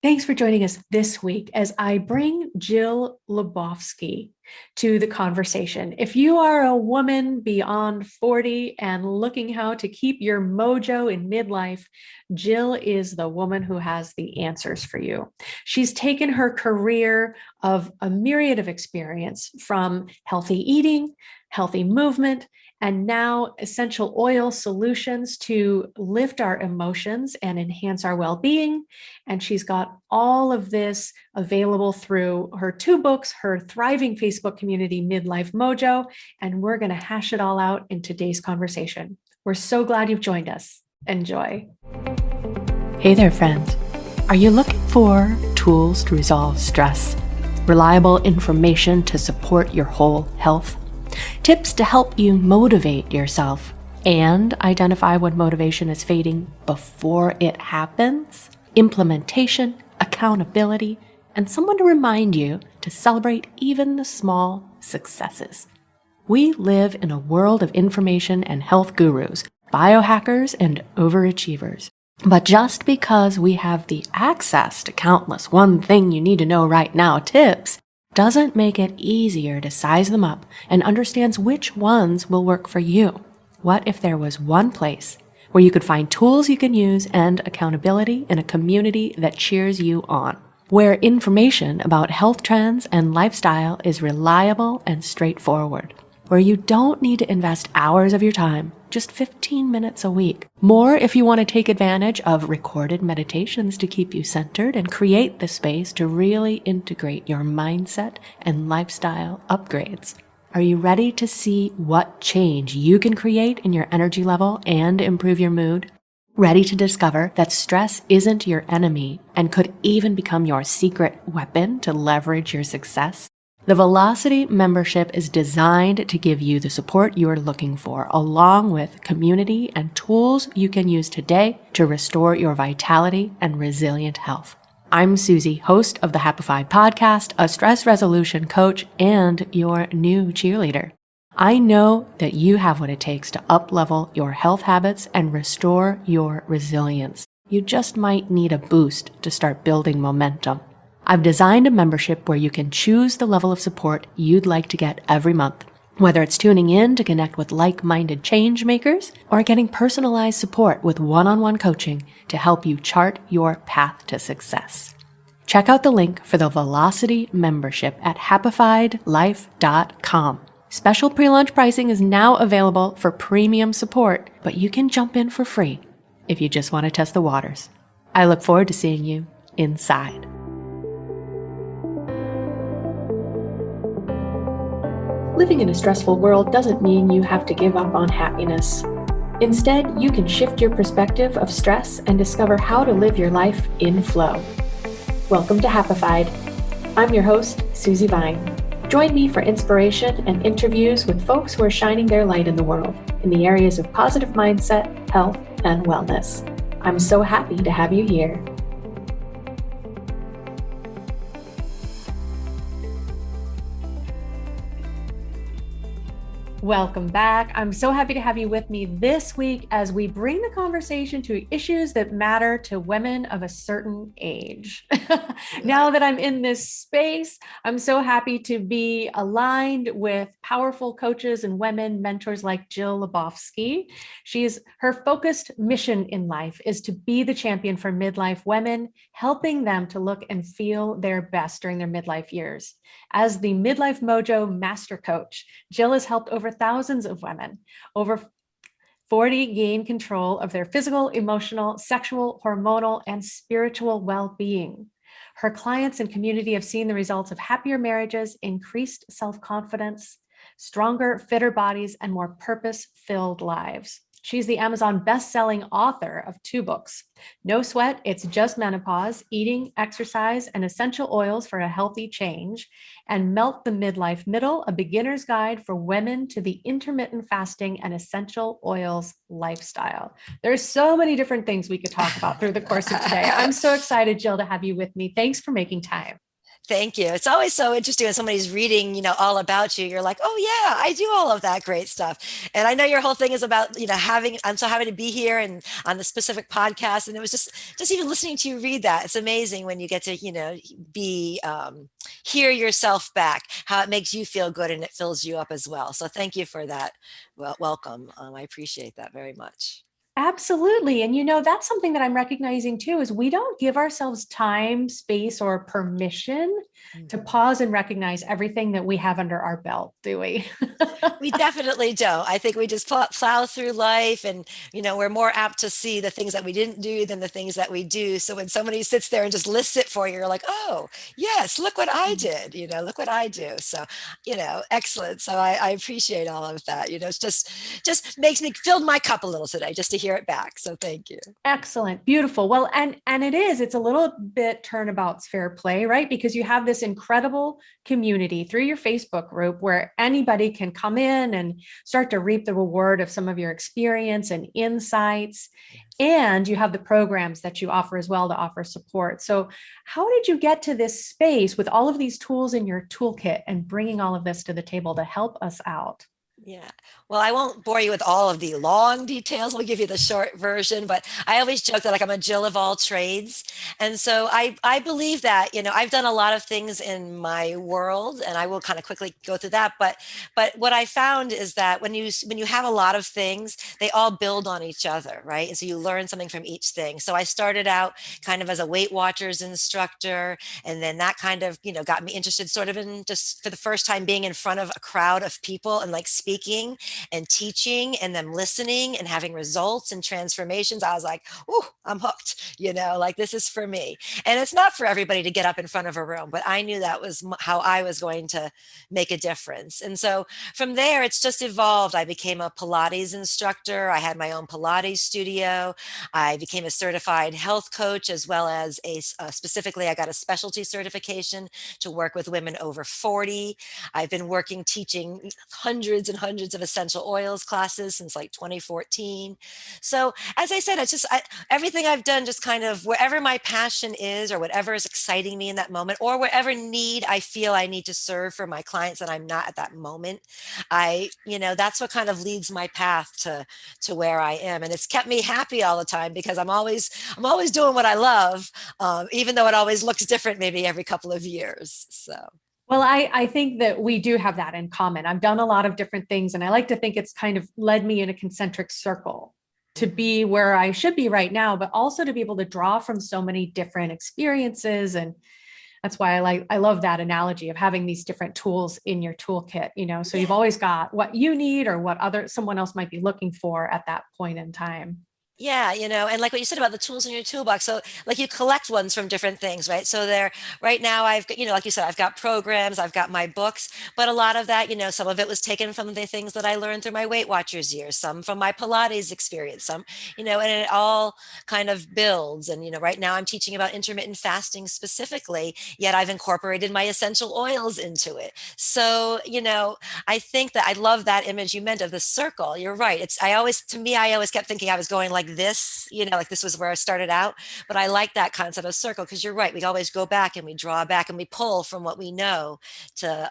Thanks for joining us this week as I bring Jill Lebofsky to the conversation. If you are a woman beyond 40 and looking how to keep your mojo in midlife, Jill is the woman who has the answers for you. She's taken her career of a myriad of experience from healthy eating, healthy movement, and now essential oil solutions to lift our emotions and enhance our well-being. And she's got all of this available through her two books, her thriving Facebook community, Midlife Mojo. And we're going to hash it all out in today's conversation. We're so glad you've joined us. Enjoy. Hey there, friends. Are you looking for tools to resolve stress, reliable information to support your whole health, tips to help you motivate yourself and identify when motivation is fading before it happens, implementation, accountability, and someone to remind you to celebrate even the small successes? We live in a world of information and health gurus, biohackers, and overachievers. But just because we have the access to countless one thing you need to know right now tips doesn't make it easier to size them up and understands which ones will work for you. What if there was one place where you could find tools you can use and accountability in a community that cheers you on, where information about health trends and lifestyle is reliable and straightforward, where you don't need to invest hours of your time, just 15 minutes a week. More if you want to take advantage of recorded meditations to keep you centered and create the space to really integrate your mindset and lifestyle upgrades. Are you ready to see what change you can create in your energy level and improve your mood? Ready to discover that stress isn't your enemy and could even become your secret weapon to leverage your success? The Velocity membership is designed to give you the support you are looking for, along with community and tools you can use today to restore your vitality and resilient health. I'm Susie, host of the Happify podcast, a stress resolution coach, and your new cheerleader. I know that you have what it takes to up-level your health habits and restore your resilience. You just might need a boost to start building momentum. I've designed a membership where you can choose the level of support you'd like to get every month, whether it's tuning in to connect with like-minded change makers or getting personalized support with one-on-one coaching to help you chart your path to success. Check out the link for the Velocity membership at happifiedlife.com. Special pre-launch pricing is now available for premium support, but you can jump in for free if you just want to test the waters. I look forward to seeing you inside. Living in a stressful world doesn't mean you have to give up on happiness. Instead, you can shift your perspective of stress and discover how to live your life in flow. Welcome to Happified. I'm your host, Susie Vine. Join me for inspiration and interviews with folks who are shining their light in the world in the areas of positive mindset, health, and wellness. I'm so happy to have you here. Welcome back. I'm so happy to have you with me this week as we bring the conversation to issues that matter to women of a certain age. Now that I'm in this space, I'm so happy to be aligned with powerful coaches and women mentors like Jill Lebofsky. Her focused mission in life is to be the champion for midlife women, helping them to look and feel their best during their midlife years. As the Midlife Mojo Master Coach, Jill has helped over thousands of women, over 40, gain control of their physical, emotional, sexual, hormonal, and spiritual well-being. Her clients and community have seen the results of happier marriages, increased self-confidence, stronger, fitter bodies, and more purpose-filled lives. She's the Amazon best-selling author of 2 books, No Sweat, It's Just Menopause, Eating, Exercise, and Essential Oils for a Healthy Change, and Melt the Midlife Middle, a beginner's guide for women to the intermittent fasting and essential oils lifestyle. There's so many different things we could talk about through the course of today. I'm so excited, Jill, to have you with me. Thanks for making time. Thank you. It's always so interesting when somebody's reading, all about you. You're like, oh yeah, I do all of that great stuff. And I know your whole thing is about, I'm so happy to be here and on the specific podcast. And it was just even listening to you read that. It's amazing when you get to, be, hear yourself back, how it makes you feel good and it fills you up as well. So thank you for that. Well, welcome. I appreciate that very much. Absolutely. And that's something that I'm recognizing too is we don't give ourselves time, space, or permission to Mhm. pause and recognize everything that we have under our belt, do we? We definitely don't. I think we just plow through life and, we're more apt to see the things that we didn't do than the things that we do. So when somebody sits there and just lists it for you, you're like, oh, yes, look what I did, look what I do. So, excellent. So I appreciate all of that. It's just makes me fill my cup a little today just to hear it back. So thank you. Excellent. Beautiful. Well, and it's a little bit turnabout's fair play, right? Because you have this incredible community through your Facebook group where anybody can come in and start to reap the reward of some of your experience and insights. And you have the programs that you offer as well to offer support. So, how did you get to this space with all of these tools in your toolkit and bringing all of this to the table to help us out? Yeah. Well, I won't bore you with all of the long details. We'll give you the short version, but I always joke that like I'm a Jill of all trades. And so I believe that, I've done a lot of things in my world and I will kind of quickly go through that. But what I found is that when you have a lot of things, they all build on each other, right? And so you learn something from each thing. So I started out kind of as a Weight Watchers instructor, and then that kind of, got me interested sort of in just for the first time being in front of a crowd of people and like speaking and teaching and them listening and having results and transformations. I was like, oh, I'm hooked, like this is for me. And it's not for everybody to get up in front of a room, but I knew that was how I was going to make a difference. And so from there, it's just evolved. I became a Pilates instructor. I had my own Pilates studio. I became a certified health coach, as well as specifically, I got a specialty certification to work with women over 40. I've been working teaching hundreds and hundreds of essential oils classes since like 2014. So as I said, everything I've done just kind of wherever my passion is or whatever is exciting me in that moment or wherever need I feel I need to serve for my clients that I'm not at that moment. That's what kind of leads my path to where I am. And it's kept me happy all the time because I'm always doing what I love, even though it always looks different maybe every couple of years. So. Well, I think that we do have that in common. I've done a lot of different things, and I like to think it's kind of led me in a concentric circle to be where I should be right now, but also to be able to draw from so many different experiences. And that's why I love that analogy of having these different tools in your toolkit, so you've Yeah. always got what you need or what someone else might be looking for at that point in time. Yeah, and like what you said about the tools in your toolbox. So, like you collect ones from different things, right? So there, right now, I've got, like you said, I've got programs, I've got my books, but a lot of that, some of it was taken from the things that I learned through my Weight Watchers years, some from my Pilates experience, some, and it all kind of builds. And, right now I'm teaching about intermittent fasting specifically, yet I've incorporated my essential oils into it. So, I think that I love that image you meant of the circle. You're right. I always kept thinking I was going like this, like this was where I started out. But I like that concept of circle because you're right. We always go back and we draw back and we pull from what we know to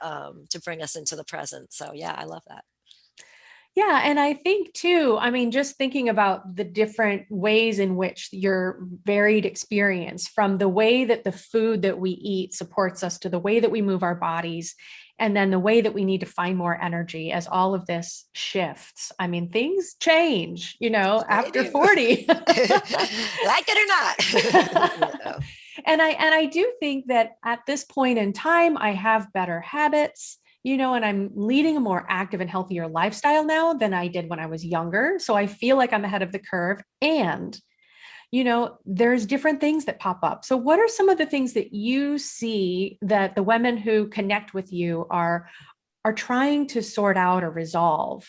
bring us into the present. So yeah, I love that. Yeah. And I think too, I mean, just thinking about the different ways in which your varied experience, from the way that the food that we eat supports us to the way that we move our bodies, and then the way that we need to find more energy as all of this shifts. I mean, things change, They after do. 40. Like it or not. And I do think that at this point in time, I have better habits, and I'm leading a more active and healthier lifestyle now than I did when I was younger. So I feel like I'm ahead of the curve. And there's different things that pop up. So what are some of the things that you see that the women who connect with you are trying to sort out or resolve?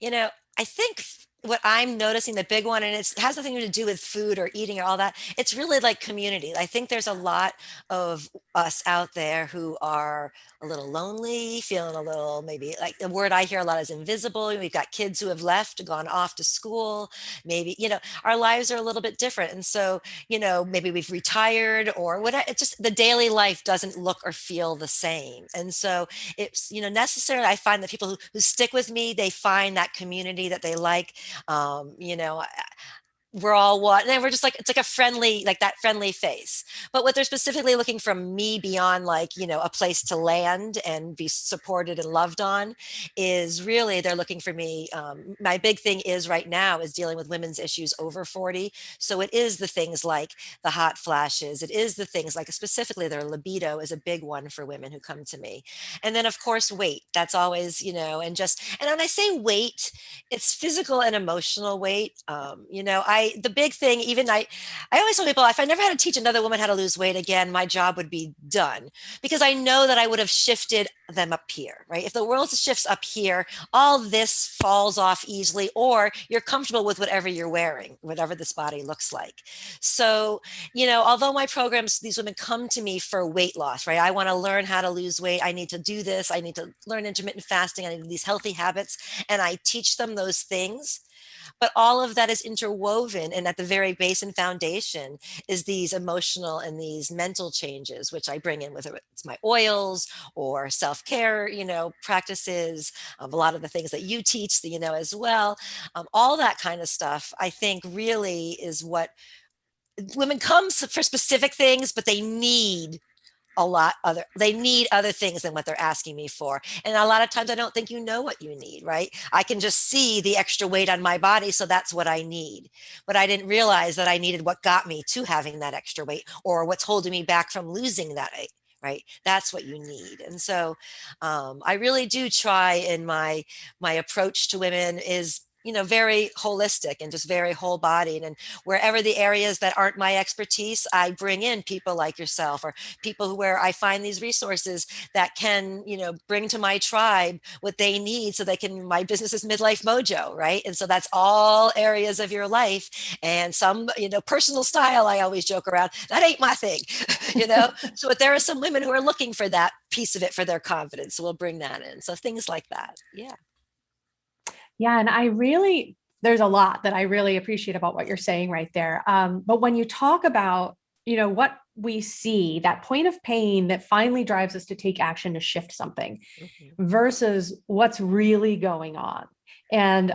I think what I'm noticing, the big one, and it has nothing to do with food or eating or all that. It's really like community. I think there's a lot of us out there who are a little lonely, feeling a little, maybe, like the word I hear a lot is invisible. We've got kids who have left, gone off to school. Maybe, our lives are a little bit different. And so, maybe we've retired or whatever. It's just the daily life doesn't look or feel the same. And so it's, necessary. I find that people who stick with me, they find that community that they like. um, you know we're all one, and we're just like, it's like a friendly, like that friendly face. But what they're specifically looking from me beyond, like, a place to land and be supported and loved on, is really they're looking for me. My big thing is right now is dealing with women's issues over 40. So it is the things like the hot flashes, it is the things like specifically their libido is a big one for women who come to me. And then of course weight, that's always, and when I say weight, it's physical and emotional weight. The big thing, even I always tell people, if I never had to teach another woman how to lose weight again, my job would be done, because I know that I would have shifted them up here, right? If the world shifts up here, all this falls off easily, or you're comfortable with whatever you're wearing, whatever this body looks like. So, although my programs, these women come to me for weight loss, right? I want to learn how to lose weight. I need to do this. I need to learn intermittent fasting. I need these healthy habits. And I teach them those things. But all of that is interwoven, and at the very base and foundation is these emotional and these mental changes, which I bring in with it. It's my oils or self-care, practices, a lot of the things that you teach, as well. All that kind of stuff, I think, really is what women come for specific things, but they need other things than what they're asking me for. And a lot of times I don't think you know what you need, right? I can just see the extra weight on my body, so that's what I need. But I didn't realize that I needed what got me to having that extra weight, or what's holding me back from losing that weight, right? That's what you need. And so I really do try, in my approach to women is, very holistic and just very whole bodied. And wherever the areas that aren't my expertise, I bring in people like yourself, or people where I find these resources that can, bring to my tribe what they need, so they can, my business is Midlife Mojo, right? And so that's all areas of your life. And some, personal style, I always joke around, that ain't my thing, So there are some women who are looking for that piece of it for their confidence. So we'll bring that in. So things like that. Yeah. Yeah. And there's a lot that I really appreciate about what you're saying right there. But when you talk about, what we see, that point of pain that finally drives us to take action to shift something, versus what's really going on. And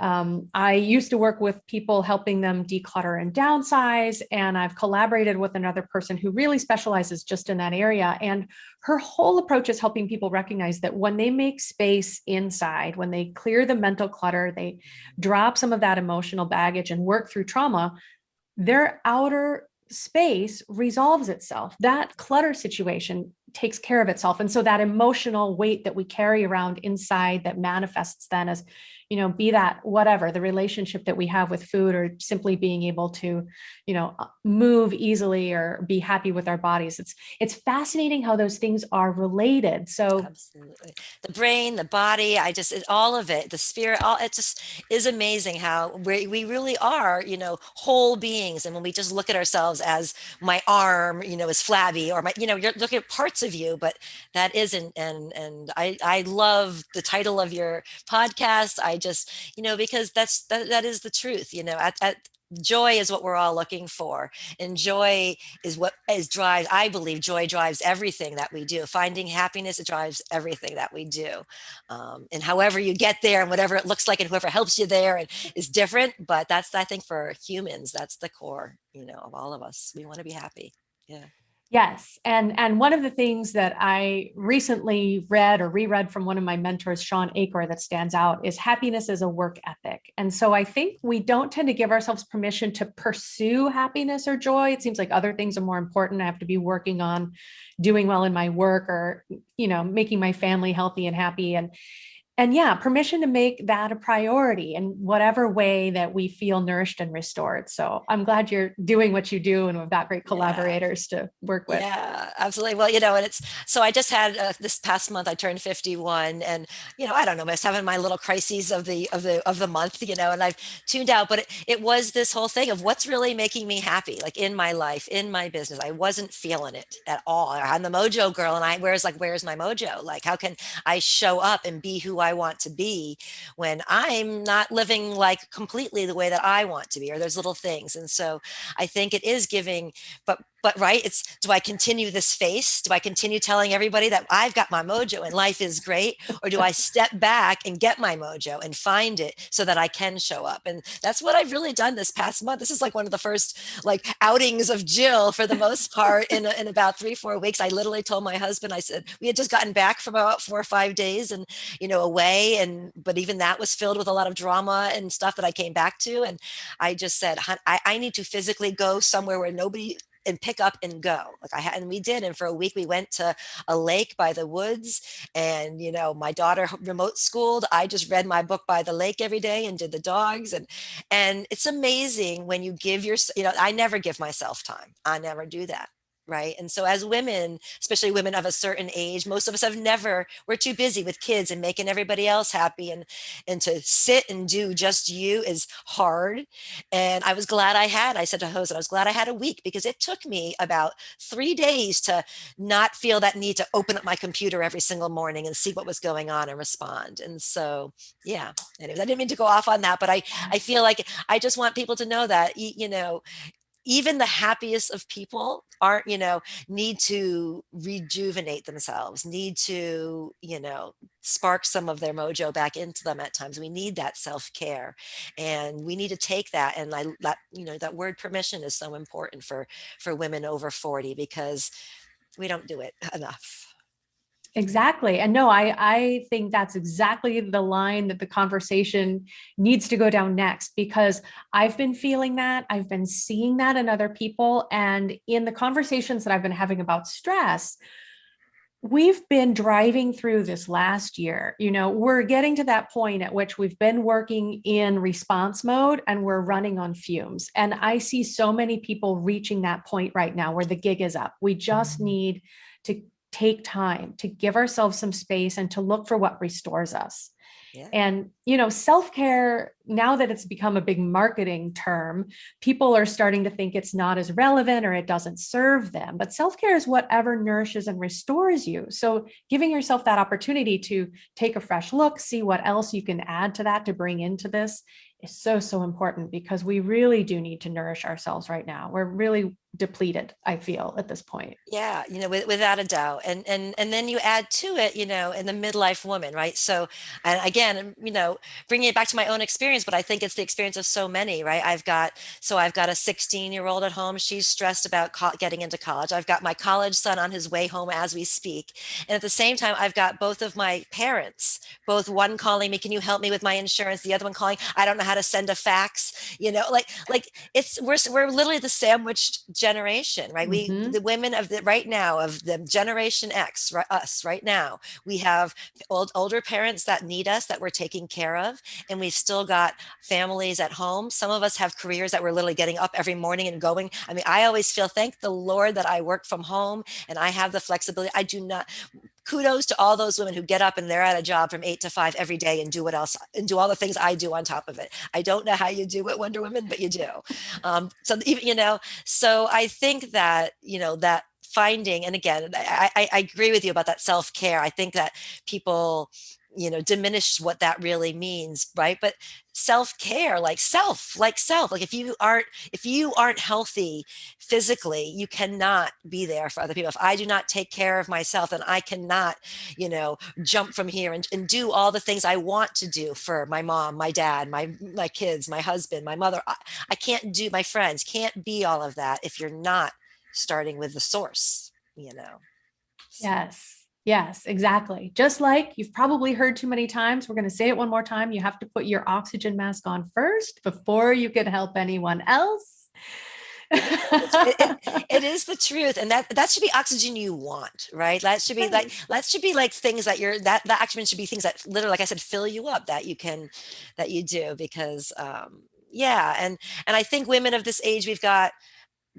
I used to work with people, helping them declutter and downsize. And I've collaborated with another person who really specializes just in that area. And her whole approach is helping people recognize that when they make space inside, when they clear the mental clutter, they drop some of that emotional baggage and work through trauma, their outer space resolves itself. That clutter situation takes care of itself. And so that emotional weight that we carry around inside, that manifests then as, be that whatever, the relationship that we have with food, or simply being able to, move easily or be happy with our bodies. It's fascinating how those things are related. So absolutely, the brain, the body, all of it, the spirit, all, it just is amazing how we really are, whole beings. And when we just look at ourselves as, my arm, is flabby, or you're looking at parts of you, but that isn't. And I love the title of your podcast. I just, because that is the truth, at joy is what we're all looking for. And joy is what is drives, I believe joy drives everything that we do. Finding happiness, it drives everything that we do. And however you get there, and whatever it looks like, and whoever helps you there, and is different. But that's, I think, for humans, that's the core, of all of us. We want to be happy. Yeah. yes. And one of the things that I recently read or reread from one of my mentors, Sean Acor, that stands out is happiness is a work ethic. And so I think we don't tend to give ourselves permission to pursue happiness or joy. It seems like other things are more important. I have to be working on doing well in my work, or, making my family healthy and happy. And And yeah, permission to make that a priority in whatever way that we feel nourished and restored. So I'm glad you're doing what you do, and we've got great Yeah. collaborators to work with. Yeah, absolutely. Well, and it's so I just had this past month I turned 51, and I don't know, I was having my little crises of the month, and I've tuned out, but it was this whole thing of what's really making me happy, like in my life, in my business. I wasn't feeling it at all. I'm the mojo girl, and where's my mojo? Like, how can I show up and be who I want to be when I'm not living like completely the way that I want to be, or there's little things. And so I think it is giving, but right, it's, do I continue this face? Do I continue telling everybody that I've got my mojo and life is great? Or do I step back and get my mojo and find it so that I can show up? And that's what I've really done this past month. This is like one of the first like outings of Jill for the most part in about 3-4 weeks. I literally told my husband, I said, we had just gotten back from about 4 or 5 days and, away. But even that was filled with a lot of drama and stuff that I came back to. And I just said, I need to physically go somewhere where nobody, and pick up and go. Like I had, and we did. And for a week, we went to a lake by the woods, and, my daughter remote schooled. I just read my book by the lake every day and did the dogs. And it's amazing when you give I never give myself time. I never do that. Right. And so as women, especially women of a certain age, most of us we're too busy with kids and making everybody else happy. And to sit and do just you is hard. And I said to Jose, I was glad I had a week, because it took me about 3 days to not feel that need to open up my computer every single morning and see what was going on and respond. And so, yeah, anyways, I didn't mean to go off on that, but I feel like I just want people to know that, even the happiest of people aren't, need to rejuvenate themselves, need to, spark some of their mojo back into them at times. We need that self-care, and we need to take that. And that word permission is so important for women over 40, because we don't do it enough. Exactly. And no, I think that's exactly the line that the conversation needs to go down next, because I've been feeling that. I've been seeing that in other people. And in the conversations that I've been having about stress, we've been driving through this last year. We're getting to that point at which we've been working in response mode and we're running on fumes. And I see so many people reaching that point right now where the gig is up. We just need to take time to give ourselves some space and to look for what restores us. Yeah. And, self-care, now that it's become a big marketing term, people are starting to think it's not as relevant or it doesn't serve them. But self-care is whatever nourishes and restores you. So giving yourself that opportunity to take a fresh look, see what else you can add to that to bring into this is so, so important, because we really do need to nourish ourselves right now. We're really depleted, I feel, at this point. Yeah, without a doubt. And then you add to it, in the midlife woman, right? So, and again, bringing it back to my own experience, but I think it's the experience of so many, right? I've got a 16-year-old at home. She's stressed about getting into college. I've got my college son on his way home as we speak. And at the same time, I've got both of my parents, both one calling me, can you help me with my insurance? The other one calling, I don't know how to send a fax, like we're literally the sandwiched generation, right? Mm-hmm. The women of right now, of the generation X, right, us right now, we have older parents that need us, that we're taking care of, and we've still got families at home. Some of us have careers that we're literally getting up every morning and going. I mean, I always feel, thank the Lord that I work from home and I have the flexibility. I do not. Kudos to all those women who get up and they're at a job from 8 to 5 every day and do all the things I do on top of it. I don't know how you do it, Wonder Woman, but you do. So even, so I think that, that finding, and again, I agree with you about that self-care. I think that people, diminish what that really means, right? But self-care, like if you aren't healthy physically, you cannot be there for other people. If I do not take care of myself, then I cannot, jump from here and do all the things I want to do for my mom, my dad, my kids, my husband, my mother. I can't do, my friends, can't be all of that if you're not starting with the source, So. Yes, exactly. Just like you've probably heard too many times, we're going to say it one more time. You have to put your oxygen mask on first before you can help anyone else. It is. It is the truth, and that should be oxygen you want, right? Right. That should be like things that you're that oxygen should be things that literally, like I said, fill you up, that you do, because yeah, and I think women of this age, we've got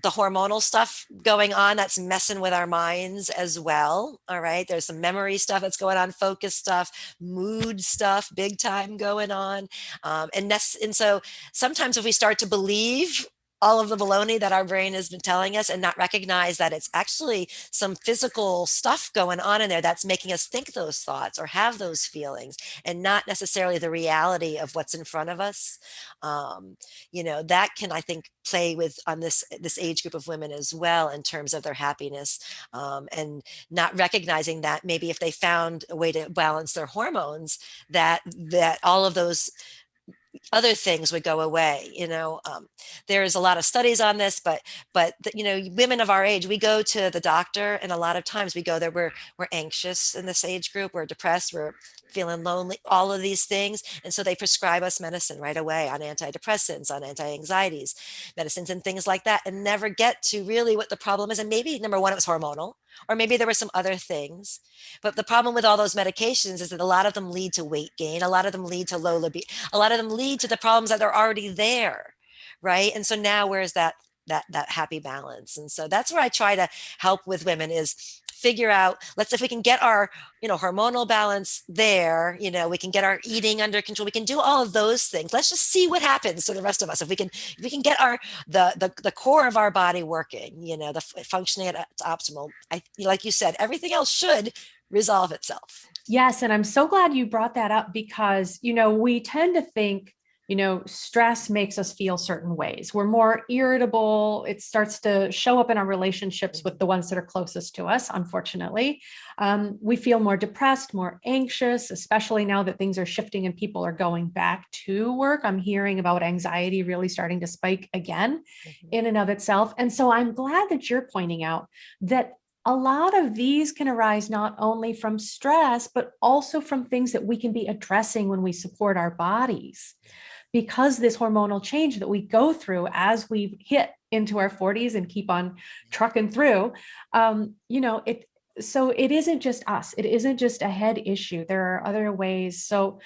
the hormonal stuff going on that's messing with our minds as well. All right. There's some memory stuff that's going on, focus stuff, mood stuff, big time going on. And so sometimes if we start to believe all of the baloney that our brain has been telling us and not recognize that it's actually some physical stuff going on in there that's making us think those thoughts or have those feelings, and not necessarily the reality of what's in front of us. Um, that can, I think, play with on this age group of women as well, in terms of their happiness, and not recognizing that maybe if they found a way to balance their hormones, that all of those other things would go away. There's a lot of studies on this, but women of our age, we go to the doctor, and a lot of times we go there, we're anxious in this age group, we're depressed, we're feeling lonely, all of these things, and so they prescribe us medicine right away, on antidepressants, on anti-anxieties medicines, and things like that, and never get to really what the problem is. And maybe number one, it was hormonal, or maybe there were some other things. But the problem with all those medications is that a lot of them lead to weight gain, a lot of them lead to low libido, a lot of them lead to the problems that are already there, right? And so now, where's that happy balance? And so that's where I try to help with women, is figure out, let's, if we can get our hormonal balance there, we can get our eating under control, we can do all of those things. Let's just see what happens to the rest of us if we can get our the core of our body working, functioning at its optimal. Like you said, everything else should resolve itself. Yes. And I'm so glad you brought that up, because, we tend to think, stress makes us feel certain ways. We're more irritable. It starts to show up in our relationships with the ones that are closest to us, unfortunately. We feel more depressed, more anxious, especially now that things are shifting and people are going back to work. I'm hearing about anxiety really starting to spike again in and of itself. And so I'm glad that you're pointing out that a lot of these can arise not only from stress, but also from things that we can be addressing when we support our bodies. Because this hormonal change that we go through as we hit into our 40s and keep on trucking through, so it isn't just us. It isn't just a head issue. There are other ways. So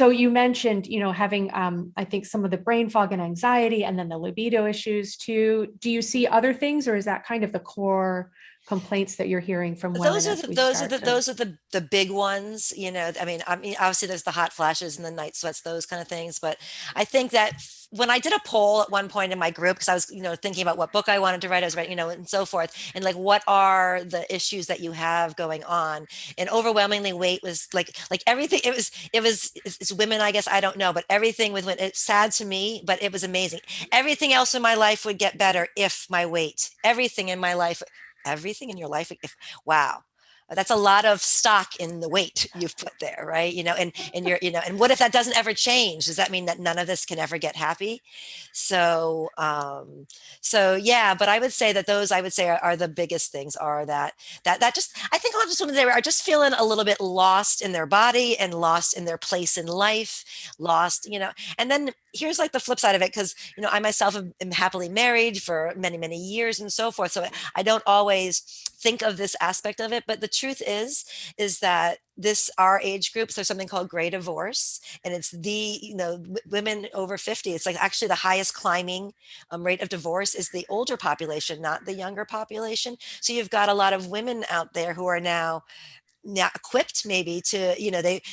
you mentioned, having, I think, some of the brain fog and anxiety, and then the libido issues too. Do you see other things, or is that kind of the core complaints that you're hearing from women as we start to... Those are the big ones. I mean, obviously there's the hot flashes and the night sweats, those kind of things. But I think that when I did a poll at one point in my group, because I was, thinking about what book I wanted to write, I was writing, and so forth, and like, what are the issues that you have going on? And overwhelmingly, weight was like everything. It's women, I guess, I don't know, but everything with women, it's sad to me, but it was amazing. Everything else in my life would get better if my weight, everything in your life, wow, that's a lot of stock in the weight you've put there, right? And what if that doesn't ever change? Does that mean that none of this can ever get happy? So yeah, but I would say that those, are the biggest things, are that just, I think a lot of women there are just feeling a little bit lost in their body and lost in their place in life, and then here's like the flip side of it, because I myself am happily married for many, many years and so forth, so I don't always think of this aspect of it. But the truth is that our age groups, there's something called gray divorce, and it's women over 50. It's like actually the highest climbing rate of divorce is the older population, not the younger population. So you've got a lot of women out there who are now not equipped, maybe, to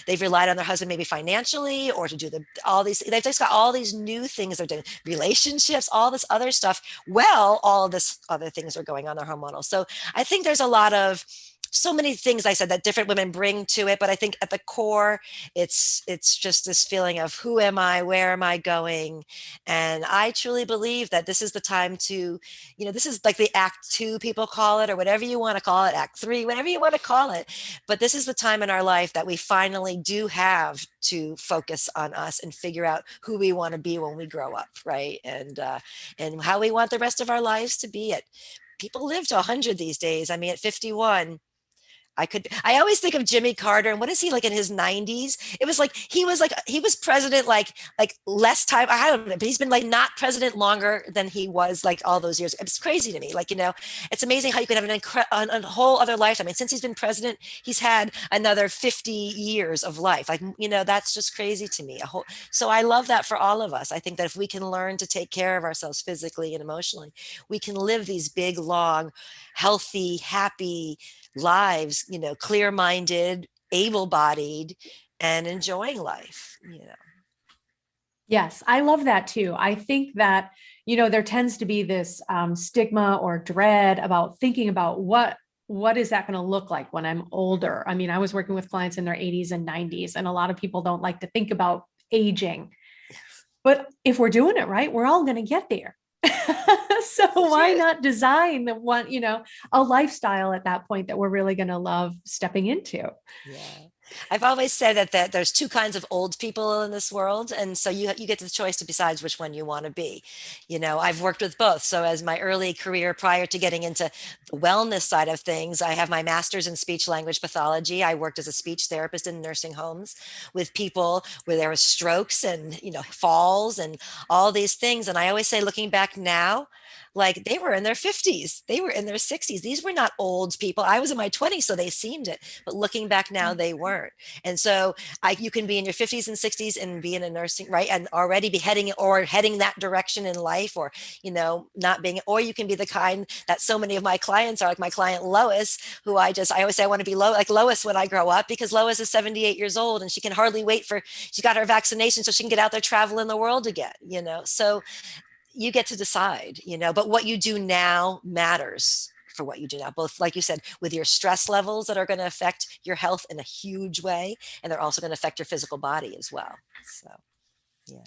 they've relied on their husband, maybe financially, or to do all these, they've just got all these new things they're doing, relationships, all this other stuff, all of this other things are going on, their hormonal. So I think there's a lot of, so many things, I said, that different women bring to it, but I think at the core, it's just this feeling of, who am I, where am I going? And I truly believe that this is the time to, this is like the act 2, people call it, or whatever you want to call it, act 3, whatever you want to call it, but this is the time in our life that we finally do have to focus on us and figure out who we want to be when we grow up, right? And how we want the rest of our lives to be. People live to 100 these days. I mean, at 51, I always think of Jimmy Carter, and what is he like in his 90s? It was like he was president like less time. I don't know, but he's been like not president longer than he was like all those years. It's crazy to me. Like, it's amazing how you can have a whole other life. I mean, since he's been president, he's had another 50 years of life. Like, that's just crazy to me. So I love that for all of us. I think that if we can learn to take care of ourselves physically and emotionally, we can live these big, long, healthy, happy lives, clear minded, able bodied, and enjoying life. Yes, I love that too. I think that, there tends to be this stigma or dread about thinking about what is that going to look like when I'm older? I mean, I was working with clients in their 80s and 90s, and a lot of people don't like to think about aging. But if we're doing it right, we're all going to get there. So why not design the one, a lifestyle at that point that we're really going to love stepping into? Yeah. I've always said that there's two kinds of old people in this world, and so you get the choice to decide which one you want to be. I've worked with both. So as my early career prior to getting into the wellness side of things, I have my master's in speech language pathology. I worked as a speech therapist in nursing homes with people where there was strokes and falls and all these things. And I always say, looking back now, like they were in their 50s, they were in their 60s. These were not old people. I was in my 20s, so they seemed it. But looking back now, they weren't. And so you can be in your 50s and 60s and be in a nursing, right? And already be heading that direction in life, or, not being, or you can be the kind that so many of my clients are, like my client Lois, who I always say I want to be like Lois when I grow up, because Lois is 78 years old and she can hardly wait she got her vaccination so she can get out there traveling the world again. So you get to decide, but what you do now matters for what you do now, both, like you said, with your stress levels that are going to affect your health in a huge way. And they're also going to affect your physical body as well. So, yeah.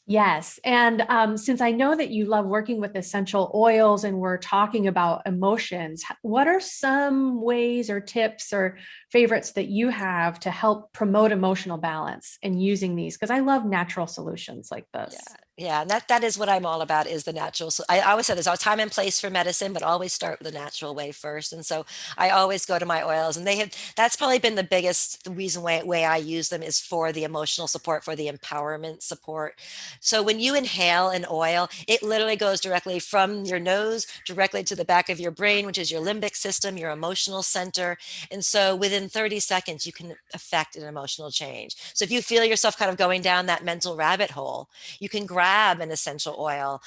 Yes. And since I know that you love working with essential oils and we're talking about emotions, what are some ways or tips or favorites that you have to help promote emotional balance in using these? Because I love natural solutions like this. Yeah. Yeah, and that is what I'm all about, is the natural. So I always say there's a time and place for medicine, but always start with the natural way first. And so I always go to my oils, and that's probably been the reason way I use them, is for the emotional support, for the empowerment support. So when you inhale an oil, it literally goes directly from your nose directly to the back of your brain, which is your limbic system, your emotional center. And so within 30 seconds, you can affect an emotional change. So if you feel yourself kind of going down that mental rabbit hole, you can grab an essential oil.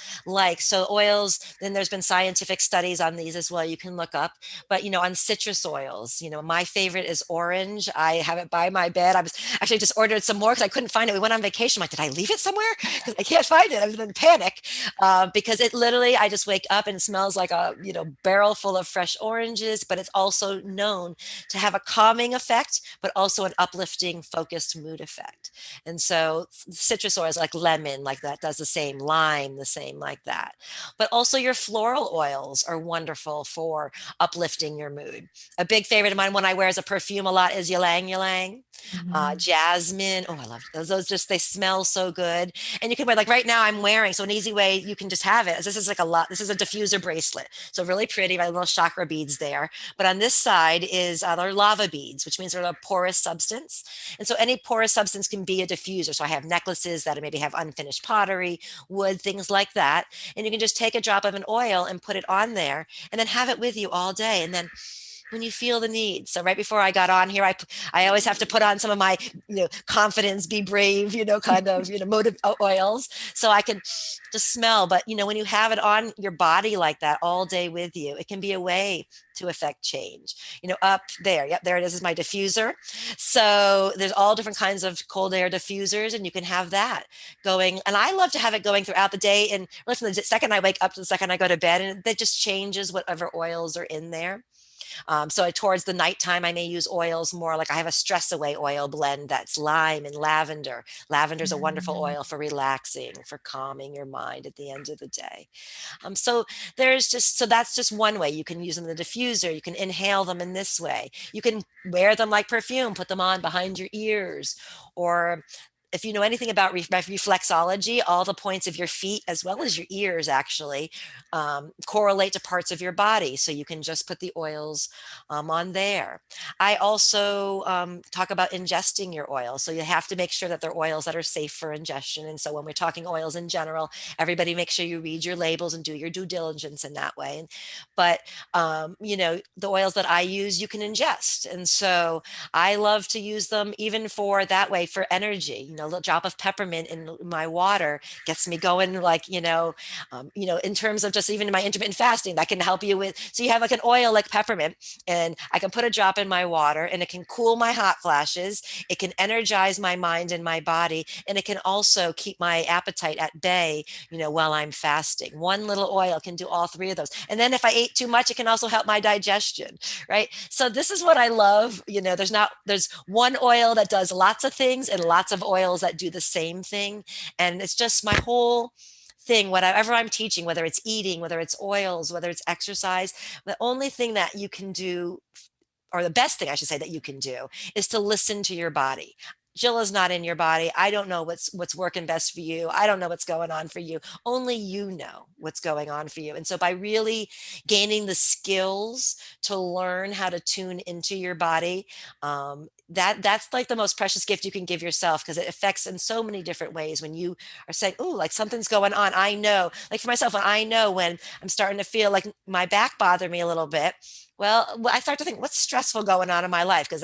So oils, then there's been scientific studies on these as well, you can look up. But on citrus oils, my favorite is orange. I have it by my bed. I was actually just ordered some more because I couldn't find it. We went on vacation. I'm like, did I leave it somewhere? Because I can't find it. I was in panic because it literally, I just wake up and it smells like a barrel full of fresh oranges. But it's also known to have a calming effect, but also an uplifting, focused mood effect. And so citrus oils like lemon, like that does the same, lime, the same, like that. But also your floral oils are wonderful for uplifting your mood. A big favorite of mine, one I wear as a perfume a lot, is ylang ylang. Jasmine. Oh, I love those. Just, they smell so good. And you can wear, like right now I'm wearing, so an easy way you can just have it. This is like this is a diffuser bracelet. So really pretty, my little chakra beads there. But on this side is they're lava beads, which means they're a porous substance. And so any porous substance can be a diffuser. So I have necklaces that maybe have unfinished pottery, wood, things like that. And you can just take a drop of an oil and put it on there and then have it with you all day. And then when you feel the need. So right before I got on here, I always have to put on some of my, confidence, be brave, kind of, motive oils, so I can just smell. But, when you have it on your body like that all day with you, it can be a way to affect change, up there. Yep. There it is my diffuser. So there's all different kinds of cold air diffusers, and you can have that going. And I love to have it going throughout the day. And really from the second I wake up to the second I go to bed, and that just changes whatever oils are in there. So towards the nighttime, I may use oils more, like I have a stress away oil blend that's lime and lavender. Lavender is a wonderful oil for relaxing, for calming your mind at the end of the day. So that's just one way you can use them in the diffuser. You can inhale them in this way. You can wear them like perfume, put them on behind your ears, or if you know anything about reflexology, all the points of your feet as well as your ears actually correlate to parts of your body. So you can just put the oils on there. I also talk about ingesting your oil. So you have to make sure that they're oils that are safe for ingestion. And so when we're talking oils in general, everybody make sure you read your labels and do your due diligence in that way. But, the oils that I use, you can ingest. And so I love to use them even for that way for energy. A little drop of peppermint in my water gets me going, like, in terms of just even my intermittent fasting, that can help you with. So you have like an oil like peppermint, and I can put a drop in my water and it can cool my hot flashes. It can energize my mind and my body. And it can also keep my appetite at bay, while I'm fasting. One little oil can do all three of those. And then if I ate too much, it can also help my digestion, right? So this is what I love. There's one oil that does lots of things and lots of oils that do the same thing. And it's just my whole thing, whatever I'm teaching, whether it's eating, whether it's oils, whether it's exercise, the only thing that you can do, or the best thing I should say that you can do, is to listen to your body. Jill is not in your body. I don't know what's working best for you. I don't know what's going on for you. Only you know what's going on for you. And so by really gaining the skills to learn how to tune into your body, that's like the most precious gift you can give yourself, because it affects in so many different ways. When you are saying, oh, like something's going on, I know, like for myself, when I know when I'm starting to feel like my back bother me a little bit, well, I start to think, what's stressful going on in my life? Because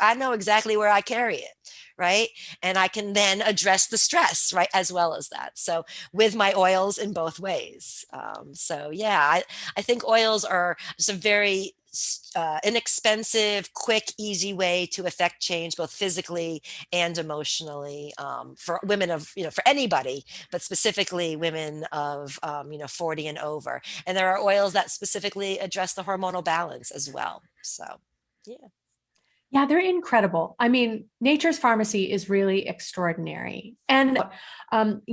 I know exactly where I carry it, right? And I can then address the stress, right, as well as that. So with my oils in both ways. So yeah, I think oils are just a very inexpensive, quick, easy way to affect change, both physically and emotionally, for women for anybody, but specifically women of, 40 and over. And there are oils that specifically address the hormonal balance as well. So, yeah. Yeah, they're incredible. I mean, nature's pharmacy is really extraordinary. And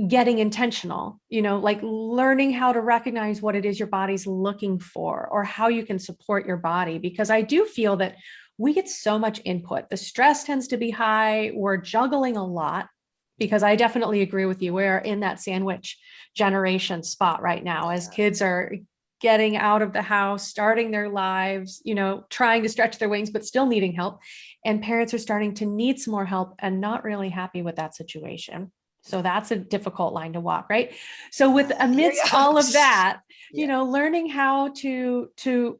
getting intentional, like learning how to recognize what it is your body's looking for or how you can support your body. Because I do feel that we get so much input. The stress tends to be high. We're juggling a lot, because I definitely agree with you. We're in that sandwich generation spot right now as kids are getting out of the house, starting their lives, trying to stretch their wings, but still needing help. And parents are starting to need some more help and not really happy with that situation. So that's a difficult line to walk, right? So with amidst all of that, learning how to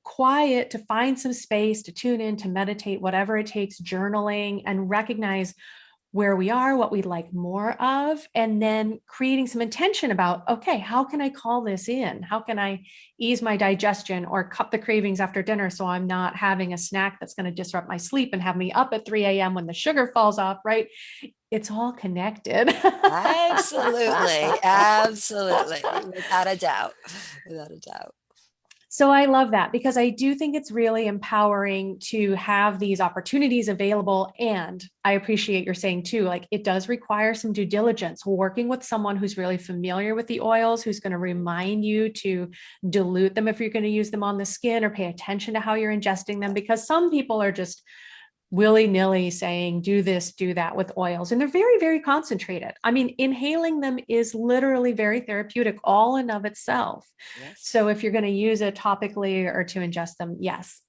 quiet, to find some space, to tune in, to meditate, whatever it takes, journaling, and recognize where we are, what we'd like more of, and then creating some intention about, okay, how can I call this in? How can I ease my digestion or cut the cravings after dinner so I'm not having a snack that's going to disrupt my sleep and have me up at 3 a.m. when the sugar falls off, right? It's all connected. Absolutely. Absolutely. Without a doubt. Without a doubt. So I love that, because I do think it's really empowering to have these opportunities available. And I appreciate your saying too, like it does require some due diligence, working with someone who's really familiar with the oils, who's going to remind you to dilute them if you're going to use them on the skin, or pay attention to how you're ingesting them, because some people are just willy-nilly saying, do this, do that with oils. And they're very, very concentrated. I mean, inhaling them is literally very therapeutic all in of itself. Yes. So if you're going to use it topically or to ingest them, yes,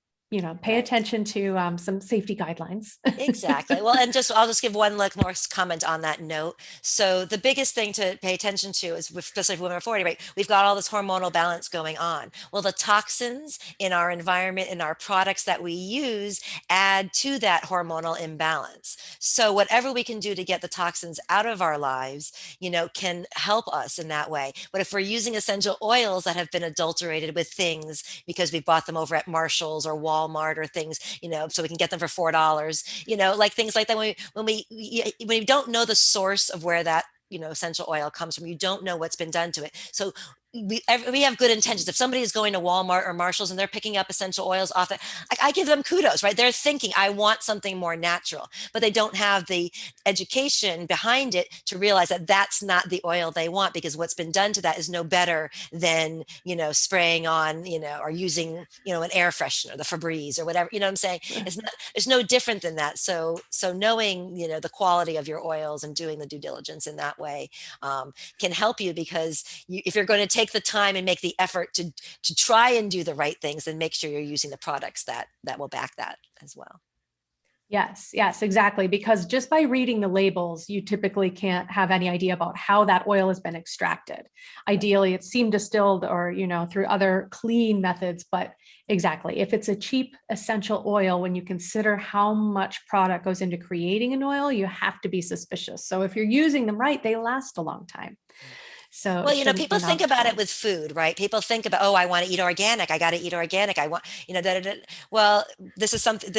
pay attention to some safety guidelines. Exactly. Well, and I'll just give one like more comment on that note. So the biggest thing to pay attention to is, especially for women over 40, right? We've got all this hormonal balance going on. Well, the toxins in our environment, in our products that we use, add to that hormonal imbalance. So whatever we can do to get the toxins out of our lives, can help us in that way. But if we're using essential oils that have been adulterated with things because we bought them over at Marshall's or Walmart or things, so we can get them for $4, like things like that. When we don't know the source of where that, essential oil comes from, you don't know what's been done to it. So we have good intentions. If somebody is going to Walmart or Marshalls and they're picking up essential oils off it, I give them kudos, right? They're thinking, I want something more natural, but they don't have the education behind it to realize that that's not the oil they want, because what's been done to that is no better than, spraying on, or using, an air freshener, the Febreze or whatever, what I'm saying? It's no different than that. So knowing, the quality of your oils and doing the due diligence in that way, can help you, because if you're going to take the time and make the effort to try and do the right things, then make sure you're using the products that will back that as well. Yes, exactly. Because just by reading the labels, you typically can't have any idea about how that oil has been extracted. Ideally, it's steam distilled or, through other clean methods. But exactly, if it's a cheap essential oil, when you consider how much product goes into creating an oil, you have to be suspicious. So if you're using them right, they last a long time. So Well, it shouldn't be people think about it nonchalant. with food, right? People think about, oh, I want to eat organic. I got to eat organic. I want, da, da, da. Well, this is something,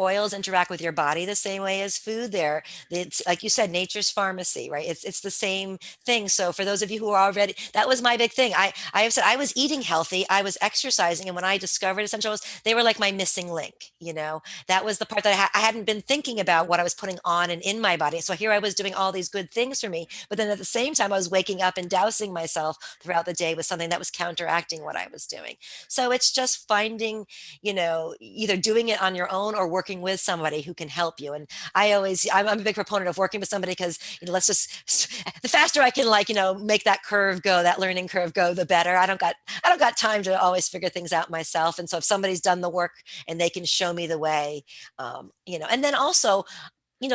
oils interact with your body the same way as food there. It's like you said, nature's pharmacy, right? It's the same thing. So for those of you who are already, that was my big thing. I have said I was eating healthy, I was exercising. And when I discovered essential oils, they were like my missing link, that was the part that I hadn't been thinking about what I was putting on and in my body. So here I was doing all these good things for me, but then at the same time, I was waking up and dousing myself throughout the day with something that was counteracting what I was doing. So it's just finding, either doing it on your own or working with somebody who can help you. And I'm a big proponent of working with somebody, because, let's just, the faster I can make that curve go, that learning curve go, the better. I don't got time to always figure things out myself. And so if somebody's done the work and they can show me the way, and then also,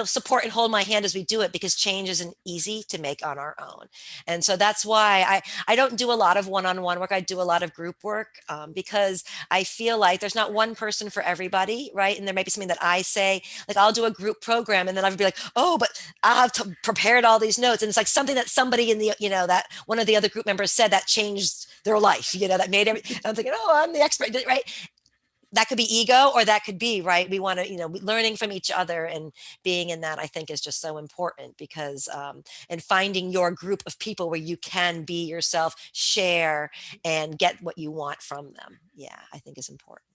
support and hold my hand as we do it, because change isn't easy to make on our own. And so that's why I don't do a lot of one-on-one work. I do a lot of group work, because I feel like there's not one person for everybody, right? And there may be something that I say, like I'll do a group program and then I'll be like, oh, but I have prepared all these notes. And it's like something that somebody in the, that one of the other group members said that changed their life, that made I'm thinking, oh, I'm the expert, right? That could be ego, or that could be, right, we want to, learning from each other and being in that, I think, is just so important, because and finding your group of people where you can be yourself, share, and get what you want from them, yeah, I think is important.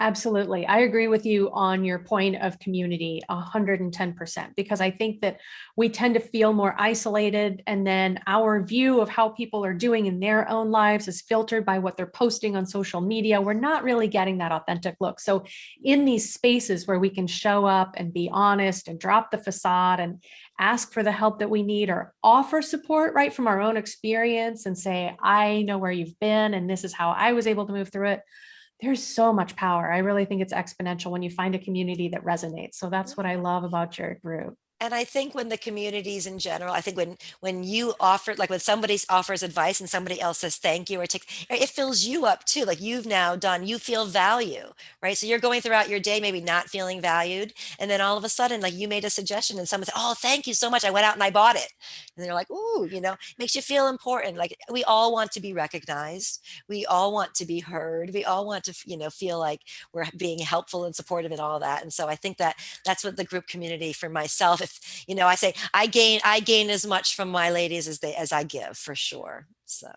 Absolutely. I agree with you on your point of community 110%, because I think that we tend to feel more isolated, and then our view of how people are doing in their own lives is filtered by what they're posting on social media. We're not really getting that authentic look. So in these spaces where we can show up and be honest and drop the facade and ask for the help that we need, or offer support right from our own experience and say, I know where you've been and this is how I was able to move through it. There's so much power. I really think it's exponential when you find a community that resonates. So that's what I love about your group. And I think when the communities in general, I think when you offer, like when somebody offers advice and somebody else says thank you, or it fills you up too. Like you've now done, you feel value, right? So you're going throughout your day, maybe not feeling valued. And then all of a sudden, like you made a suggestion and someone said, oh, thank you so much. I went out and I bought it. And they're like, ooh, makes you feel important. Like we all want to be recognized. We all want to be heard. We all want to, feel like we're being helpful and supportive and all that. And so I think that that's what the group community for myself, if I say I gain as much from my ladies as I give, for sure. So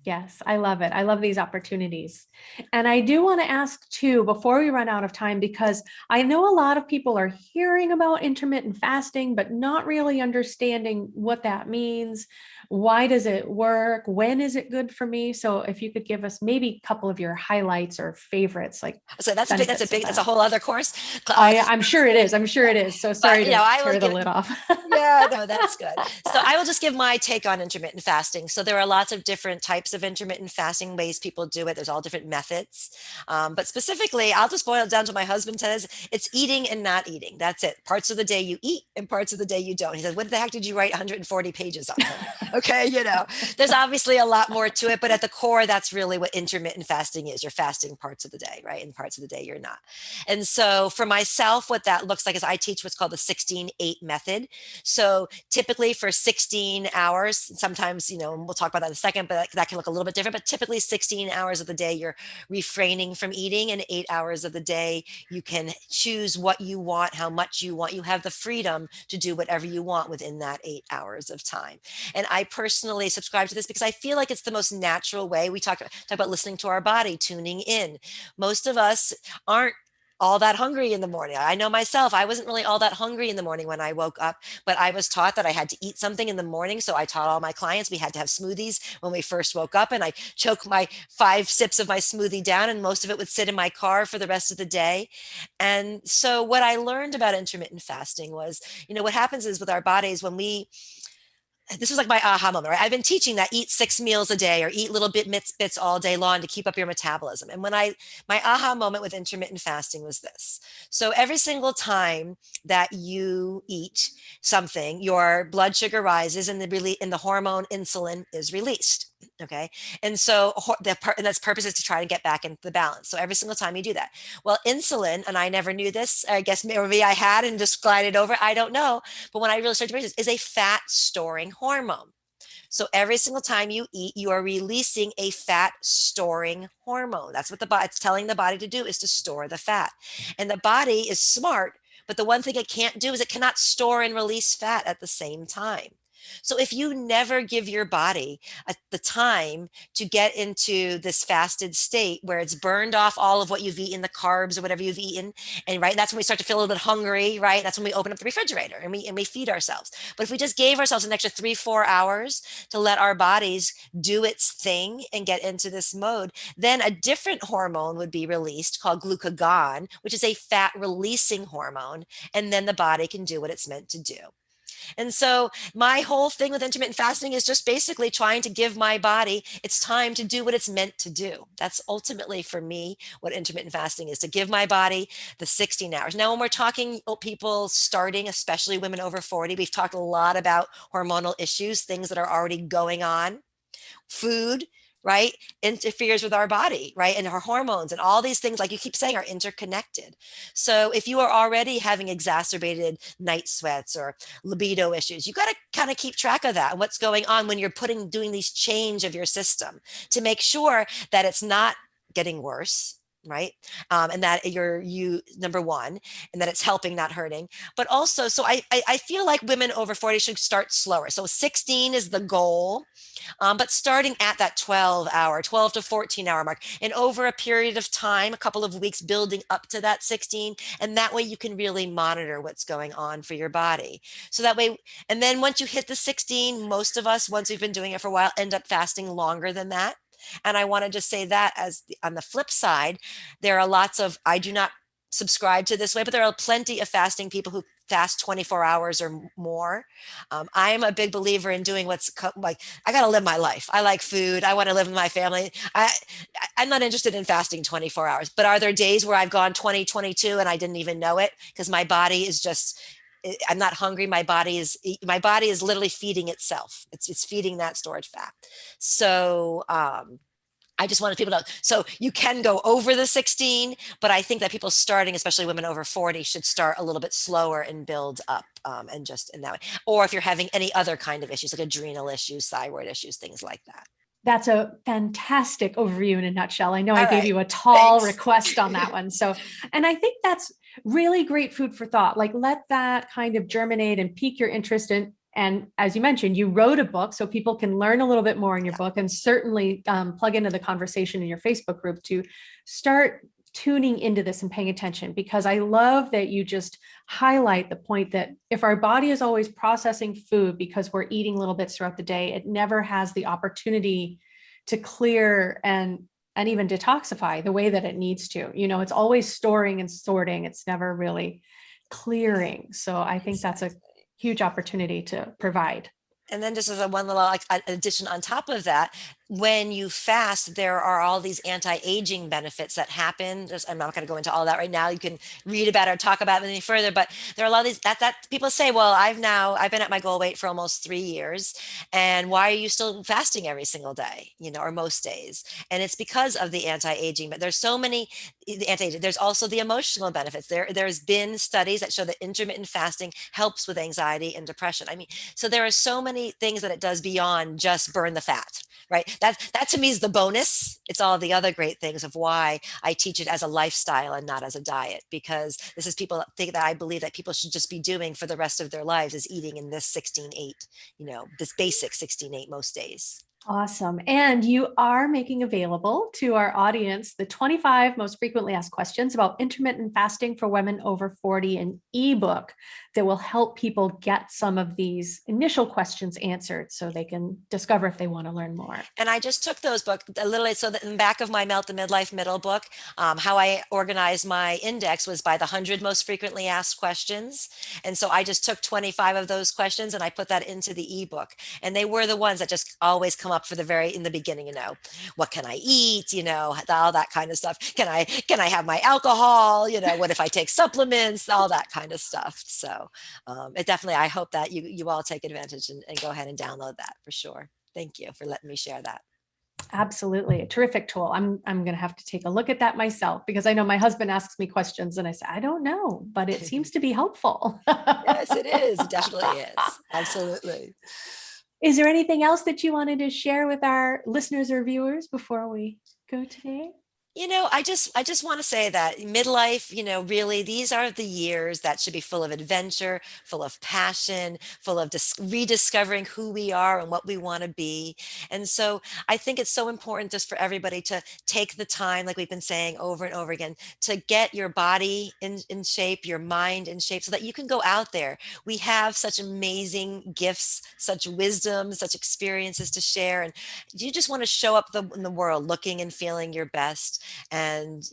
Yes, I love it. I love these opportunities. And I do want to ask too, before we run out of time, because I know a lot of people are hearing about intermittent fasting, but not really understanding what that means. Why does it work? When is it good for me? So if you could give us maybe a couple of your highlights or favorites, like that's a whole other course. I'm sure it is. I'm sure it is. So sorry to tear the lid off. Yeah, no, that's good. So I will just give my take on intermittent fasting. So there are lots of different types of intermittent fasting, ways people do it. There's all different methods. But specifically, I'll just boil it down to my husband says, it's eating and not eating. That's it. Parts of the day you eat and parts of the day you don't. He says, what the heck did you write 140 pages on? Okay, there's obviously a lot more to it, but at the core, that's really what intermittent fasting is. You're fasting parts of the day, right? And parts of the day you're not. And so for myself, what that looks like is I teach what's called the 16-8 method. So typically for 16 hours, sometimes, we'll talk about that in a second, but that can look a little bit different, but typically 16 hours of the day, you're refraining from eating, and 8 hours of the day, you can choose what you want, how much you want. You have the freedom to do whatever you want within that 8 hours of time. And I personally subscribe to this because I feel like it's the most natural way. We talk about listening to our body, tuning in. Most of us aren't all that hungry in the morning. I know myself, I wasn't really all that hungry in the morning when I woke up, but I was taught that I had to eat something in the morning. So I taught all my clients we had to have smoothies when we first woke up, and I choke my 5 sips of my smoothie down, and most of it would sit in my car for the rest of the day. And so what I learned about intermittent fasting was, what happens is with our bodies when we this was like my aha moment, right? I've been teaching that eat 6 meals a day or eat little bits all day long to keep up your metabolism. And my aha moment with intermittent fasting was this. So every single time that you eat something, your blood sugar rises and the hormone insulin is released. Okay. And so and that's purpose is to try to get back into the balance. So every single time you do that. Well, insulin, and I never knew this, I guess maybe I had and just glided over. I don't know. But when I really started to realize this, is a fat storing hormone. So every single time you eat, you are releasing a fat storing hormone. That's what it's telling the body to do, is to store the fat. And the body is smart, but the one thing it can't do is it cannot store and release fat at the same time. So if you never give your body the time to get into this fasted state where it's burned off all of what you've eaten, the carbs or whatever you've eaten, and right, that's when we start to feel a little bit hungry, right? That's when we open up the refrigerator and we feed ourselves. But if we just gave ourselves an extra 3-4 hours to let our bodies do its thing and get into this mode, then a different hormone would be released called glucagon, which is a fat releasing hormone, and then the body can do what it's meant to do. And so my whole thing with intermittent fasting is just basically trying to give my body its time to do what it's meant to do. That's ultimately for me what intermittent fasting is, to give my body the 16 hours. Now, when we're talking people starting, especially women over 40, we've talked a lot about hormonal issues, things that are already going on. Food, right, interferes with our body, right, and our hormones and all these things, like you keep saying, are interconnected. So if you are already having exacerbated night sweats or libido issues, you got to kind of keep track of that and what's going on when you're doing these change of your system to make sure that it's not getting worse, right, and that you number one, and that it's helping, not hurting. But also, so I feel like women over 40 should start slower. So 16 is the goal, but starting at that 12 to 14 hour mark, and over a period of time, a couple of weeks, building up to that 16. And that way you can really monitor what's going on for your body. So that way, and then once you hit the 16, most of us, once we've been doing it for a while, end up fasting longer than that. And I want to just say that on the flip side, there are lots of, I do not subscribe to this way, but there are plenty of fasting people who fast 24 hours or more. I'm a big believer in doing like, I got to live my life. I like food. I want to live with my family. I'm not interested in fasting 24 hours, but are there days where I've gone 20, 22 and I didn't even know it because my body is just, I'm not hungry. My body is literally feeding itself. It's feeding that stored fat. So, I just wanted people to know. So you can go over the 16, but I think that people starting, especially women over 40, should start a little bit slower and build up, and just in that way. Or if you're having any other kind of issues, like adrenal issues, thyroid issues, things like that. That's a fantastic overview in a nutshell. I know I All gave right. you a tall Thanks. request on that one. So, and I think that's really great food for thought. Like, let that kind of germinate and pique your interest in. And as you mentioned, you wrote a book so people can learn a little bit more in your book, and certainly plug into the conversation in your Facebook group to start tuning into this and paying attention, because I love that you just highlight the point that if our body is always processing food because we're eating little bits throughout the day, it never has the opportunity to clear and even detoxify the way that it needs to. It's always storing and sorting. It's never really clearing. So I think that's a huge opportunity to provide. And then just as one little addition on top of that, when you fast, there are all these anti-aging benefits that happen. I'm not going to go into all that right now. You can read about it or talk about it any further, but there are a lot of these that people say, well, I've been at my goal weight for almost 3 years. And why are you still fasting every single day, or most days? And it's because of the anti-aging, but there's so many, the anti-aging, there's also the emotional benefits. There's been studies that show that intermittent fasting helps with anxiety and depression. I mean, so there are so many things that it does beyond just burn the fat, right? that to me is the bonus. It's all the other great things of why I teach it as a lifestyle and not as a diet, because this is people think that I believe that people should just be doing for the rest of their lives is eating in this 16-8, this basic 16-8 most days. Awesome. And you are making available to our audience the 25 most frequently asked questions about intermittent fasting for women over 40, an ebook that will help people get some of these initial questions answered so they can discover if they want to learn more. And I just took those books literally, so that in the back of my Melt the Midlife Middle book, how I organized my index was by the 100 most frequently asked questions. And so I just took 25 of those questions and I put that into the ebook. And they were the ones that just always come up for in the beginning, what can I eat? All that kind of stuff. Can I have my alcohol? What if I take supplements? All that kind of stuff. So it definitely, I hope that you all take advantage and go ahead and download that for sure. Thank you for letting me share that. Absolutely. A terrific tool. I'm going to have to take a look at that myself, because I know my husband asks me questions and I say, I don't know, but it seems to be helpful. Yes, it is. It definitely is. Absolutely. Is there anything else that you wanted to share with our listeners or viewers before we go today? I just want to say that midlife, really, these are the years that should be full of adventure, full of passion, full of rediscovering who we are and what we want to be. And so I think it's so important just for everybody to take the time, like we've been saying over and over again, to get your body in shape, your mind in shape, so that you can go out there. We have such amazing gifts, such wisdom, such experiences to share. And you just want to show up in the world looking and feeling your best, and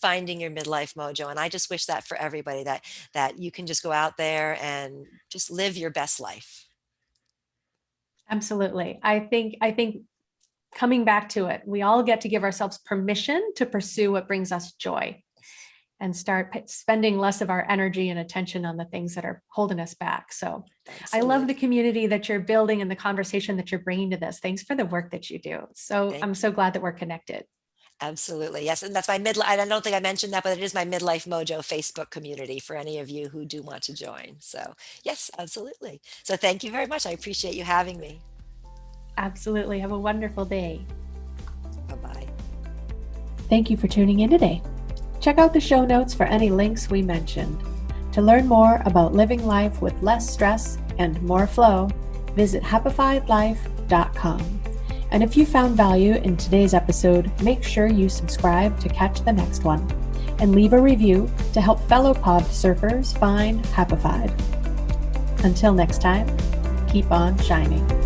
finding your midlife mojo. And I just wish that for everybody, that you can just go out there and just live your best life. Absolutely. I think coming back to it, we all get to give ourselves permission to pursue what brings us joy and start spending less of our energy and attention on the things that are holding us back. So Absolutely. I love the community that you're building and the conversation that you're bringing to this. Thanks for the work that you do. So I'm so glad that we're connected. Absolutely. Yes. And that's my midlife. I don't think I mentioned that, but it is my Midlife Mojo Facebook community for any of you who do want to join. So yes, absolutely. So thank you very much. I appreciate you having me. Absolutely. Have a wonderful day. Bye-bye. Thank you for tuning in today. Check out the show notes for any links we mentioned. To learn more about living life with less stress and more flow, visit happifiedlife.com. And if you found value in today's episode, make sure you subscribe to catch the next one and leave a review to help fellow pod surfers find Happified. Until next time, keep on shining.